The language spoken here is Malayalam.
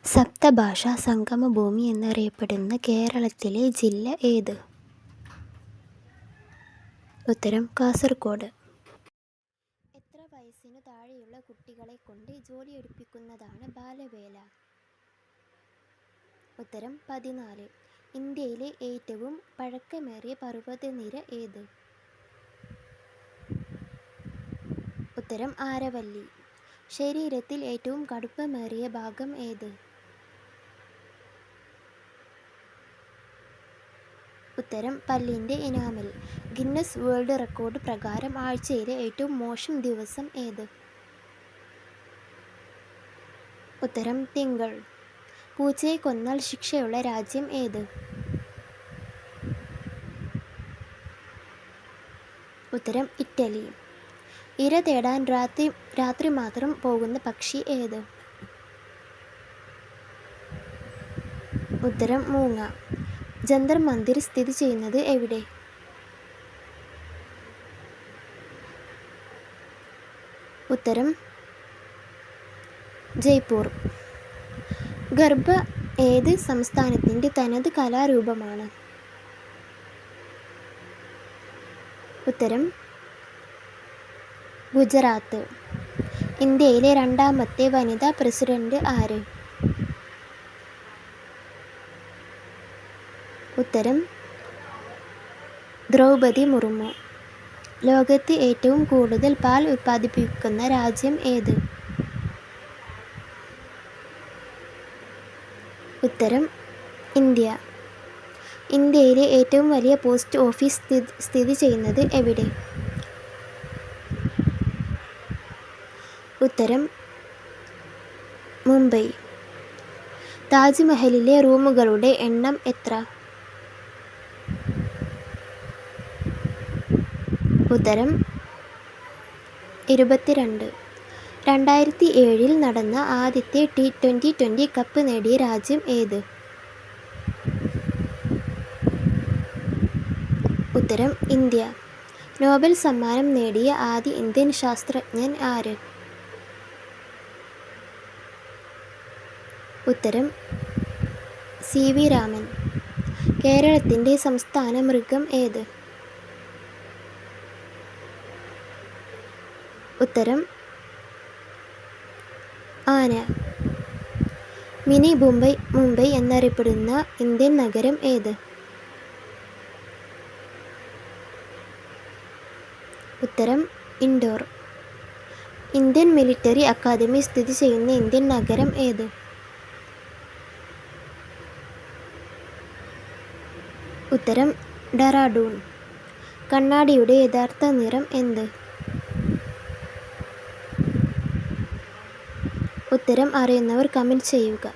സപ്തഭാഷാ സംഗമഭൂമി എന്നറിയപ്പെടുന്ന കേരളത്തിലെ ജില്ല ഏത്? ഉത്തരം കാസർഗോഡ്. എത്ര വയസ്സിനു താഴെയുള്ള കുട്ടികളെക്കൊണ്ട് ജോലിയെടുപ്പിക്കുന്നതാണ് ബാലവേല? ഉത്തരം 14. ഇന്ത്യയിലെ ഏറ്റവും പഴക്കമേറിയ പർവ്വതനിര ഏത്? ഉത്തരം ആരവല്ലി. ശരീരത്തിൽ ഏറ്റവും കടുപ്പമേറിയ ഭാഗം ഏത്? ഉത്തരം പല്ലിൻ്റെ ഇനാമൽ. ഗിന്നസ് വേൾഡ് റെക്കോർഡ് പ്രകാരം ആഴ്ചയിലെ ഏറ്റവും മോശം ദിവസം ഏത്? ഉത്തരം തിങ്കൾ. പൂച്ചയെ കൊന്നാൽ ശിക്ഷയുള്ള രാജ്യം ഏത്? ഉത്തരം ഇറ്റലി. ഇര തേടാൻ രാത്രി മാത്രം പോകുന്ന പക്ഷി ഏത്? ഉത്തരം മൂങ്ങ. ജന്തർ മന്ദിർ സ്ഥിതി ചെയ്യുന്നത് എവിടെ? ഉത്തരം ജയ്പൂർ. ഗർഭ ഏത് സംസ്ഥാനത്തിൻ്റെ തനത് കലാരൂപമാണ്? ഉത്തരം ഗുജറാത്ത്. ഇന്ത്യയിലെ രണ്ടാമത്തെ വനിതാ പ്രസിഡന്റ് ആര്? ഉത്തരം ദ്രൗപദി മുർമു. ലോകത്ത് ഏറ്റവും കൂടുതൽ പാൽ ഉൽപ്പാദിപ്പിക്കുന്ന രാജ്യം ഏത്? ഉത്തരം ഇന്ത്യ. ഇന്ത്യയിലെ ഏറ്റവും വലിയ പോസ്റ്റ് ഓഫീസ് സ്ഥിതി ചെയ്യുന്നത് എവിടെ? ഉത്തരം മുംബൈ. താജ്മഹലിലെ റൂമുകളുടെ എണ്ണം എത്ര? ഉത്തരം 22. 2007 നടന്ന ആദ്യത്തെ T20 കപ്പ് നേടിയ രാജ്യം ഏത്? ഉത്തരം ഇന്ത്യ. നോബൽ സമ്മാനം നേടിയ ആദ്യ ഇന്ത്യൻ ശാസ്ത്രജ്ഞൻ ആര്? ഉത്തരം CV രാമൻ. കേരളത്തിൻ്റെ സംസ്ഥാന മൃഗം ഏത്? ഉത്തരം ആന. മിനി മുംബൈ എന്നറിയപ്പെടുന്ന ഇന്ത്യൻ നഗരം ഏത്? ഉത്തരം ഇൻഡോർ. ഇന്ത്യൻ മിലിറ്ററി അക്കാദമി സ്ഥിതി ചെയ്യുന്ന ഇന്ത്യൻ നഗരം ഏത്? ഉത്തരം ഡെറാഡൂൺ. കണ്ണാടിയുടെ യഥാർത്ഥ നിറം എന്ത്? ഉത്തരം അറിയുന്നവർ കമൻറ്റ് ചെയ്യുക.